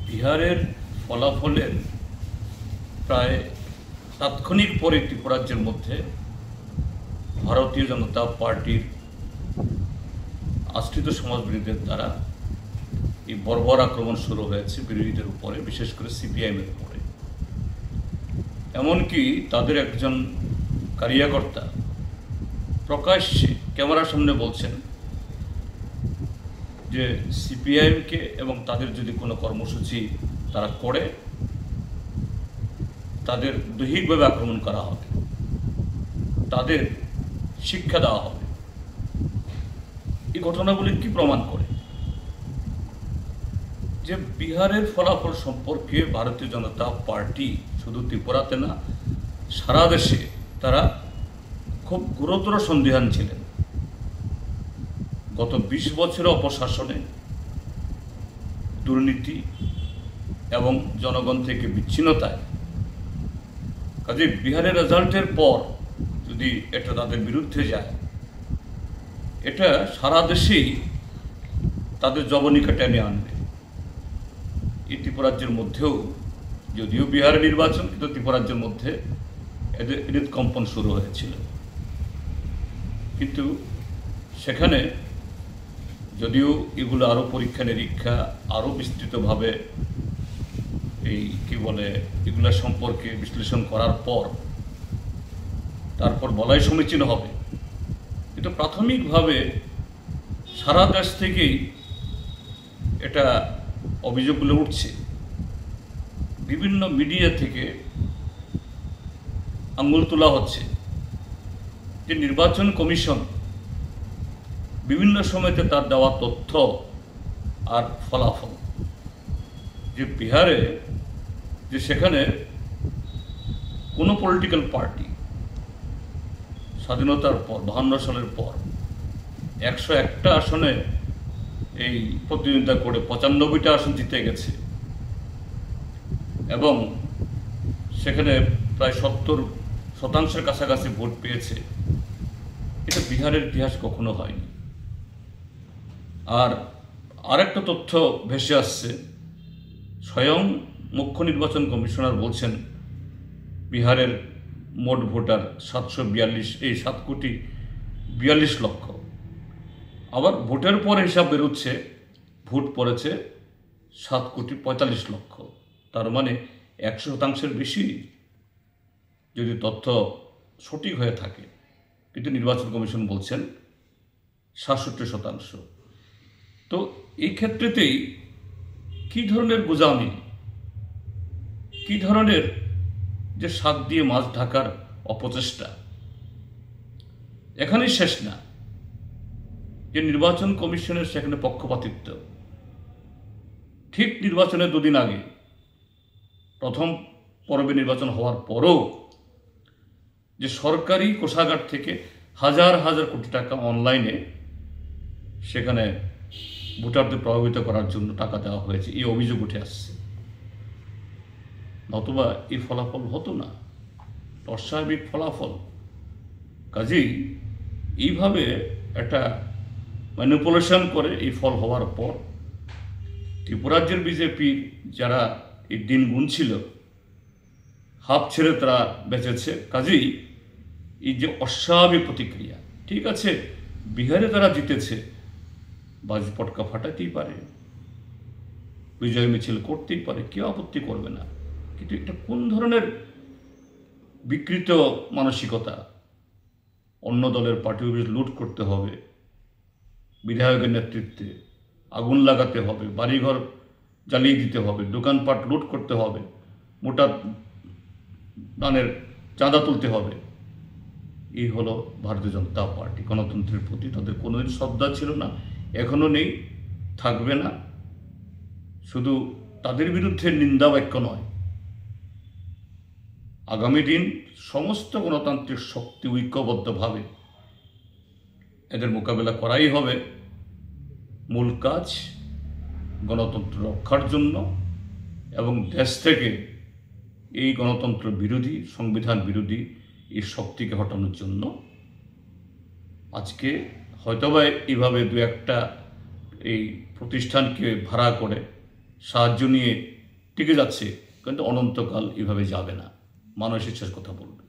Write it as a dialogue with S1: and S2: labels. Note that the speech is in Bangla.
S1: বিহারের ফলাফলের প্রায় তাৎক্ষণিক পরে ত্রিপুরাজ্যের মধ্যে ভারতীয় জনতা পার্টির আশ্রিত সমাজবিরোধীদের দ্বারা এই বর্বর আক্রমণ শুরু হয়েছে বিরোধীদের উপরে, বিশেষ করে সিপিআইএমের উপরে। এমনকি তাদের একজন কার্যকর্তা প্রকাশ্যে ক্যামেরার সামনে বলছেন যে সিপিআইএমকে এবং তাদের যদি কোনো কর্মসূচি তারা করে তাদের দৈহিকভাবে আক্রমণ করা হবে, তাদের শিক্ষা দেওয়া হবে। এই ঘটনাগুলি কি প্রমাণ করে? যে বিহারের ফলাফল সম্পর্কে ভারতীয় জনতা পার্টি শুধু ত্রিপুরাতে না, সারা দেশে তারা খুব গুরুতর সন্দিহান ছিলেন। গত 20 বছরের অপশাসনে, দুর্নীতি এবং জনগণ থেকে বিচ্ছিন্নতায়, কাজে বিহারের রেজাল্টের পর যদি এটা তাদের বিরুদ্ধে যায়, এটা সারা দেশেই তাদের জবনিকা টেনে আনবে। এই ত্রিপুরাজ্যের মধ্যেও, যদিও বিহারের নির্বাচন, কিন্তু ত্রিপুরাজ্যের মধ্যে এদের হৃদকম্পন শুরু হয়েছিল। কিন্তু সেখানে যদিও এগুলো আরও পরীক্ষা নিরীক্ষা আরও বিস্তৃতভাবে এই এগুলা সম্পর্কে বিশ্লেষণ করার পর তারপর বলাই সমীচীন হবে, কিন্তু প্রাথমিকভাবে সারা দেশ থেকেই এটা অভিযোগগুলো উঠছে। বিভিন্ন মিডিয়া থেকে আঙুল তোলা হচ্ছে যে নির্বাচন কমিশন বিভিন্ন সময়তে তার দেওয়া তথ্য আর ফলাফল, যে বিহারে যে সেখানে কোনো পলিটিক্যাল পার্টি স্বাধীনতার পর 52 সালের পর 101টা আসনে এই প্রতিদ্বন্দ্বিতা করে 95টা আসন জিতে গেছে এবং সেখানে প্রায় 70% কাছাকাছি ভোট পেয়েছে। এটা বিহারের ইতিহাস কখনো হয়নি। আর আরেকটা তথ্য ভেসে আসছে, স্বয়ং মুখ্য নির্বাচন কমিশনার বলছেন বিহারের মোট ভোটার 7 কোটি 42 লক্ষ। আবার ভোটের পরে হিসাব বেরোচ্ছে ভোট পড়েছে 7 কোটি 45 লক্ষ। তার মানে 100% বেশি যদি তথ্য সঠিক হয়ে থাকে, কিন্তু নির্বাচন কমিশন বলছেন 67%। তো এই ক্ষেত্রেতেই কী ধরনের গোঁজামি, কী ধরনের যে শাক দিয়ে মাছ ঢাকার অপচেষ্টা, এখানেই শেষ না। যে নির্বাচন কমিশনের সেখানে পক্ষপাতিত্ব, ঠিক নির্বাচনের 2 দিন আগে, প্রথম পর্বে নির্বাচন হওয়ার পরও যে সরকারি কোষাগার থেকে হাজার হাজার কোটি টাকা অনলাইনে সেখানে ভোটারদের প্রভাবিত করার জন্য টাকা দেওয়া হয়েছে, এই অভিযোগ উঠে আসছে। নতুবা এই ফলাফল হতো না, অস্বাভাবিক ফলাফল। কাজেই এইভাবে একটা ম্যানিপুলেশন করে এই ফল হওয়ার পর ত্রিপুরাজ্যের বিজেপির যারা এই দিন গুনছিল, হাফ ছেড়ে তারা বেঁচেছে। কাজেই এই যে অস্বাভাবিক প্রতিক্রিয়া, ঠিক আছে বিহারে তারা জিতেছে, বাজি পটকা ফাটাতেই পারে, বিজয় মিছিল করতেই পারে, কেউ আপত্তি করবে না। কিন্তু এটা কোন ধরনের বিকৃত মানসিকতা? অন্য দলের পার্টি অফিস লুট করতে হবে, বিধায়কের নেতৃত্বে আগুন লাগাতে হবে, বাড়িঘর জ্বালিয়ে দিতে হবে, দোকানপাট লুট করতে হবে, মোটা দানের চাঁদা তুলতে হবে। এই হলো ভারতীয় জনতা পার্টি। গণতন্ত্রের প্রতি তাদের কোনোদিন শ্রদ্ধা ছিল না, এখনও নেই, থাকবে না। শুধু তাদের বিরুদ্ধে নিন্দা বাক্য নয়, আগামী দিন সমস্ত গণতান্ত্রিক শক্তি ঐক্যবদ্ধভাবে এদের মোকাবেলা করাই হবে মূল কাজ, গণতন্ত্র রক্ষার জন্য এবং দেশ থেকে এই গণতন্ত্র বিরোধী, সংবিধান বিরোধী এই শক্তিকে হটানোর জন্য। আজকে হয়তোবা এইভাবে 2-1টা এই প্রতিষ্ঠানকে ভাড়া করে সাহায্য নিয়ে টিকে যাচ্ছে, কিন্তু অনন্তকাল এভাবে যাবে না। মানুষ শেষ কথা বলবে।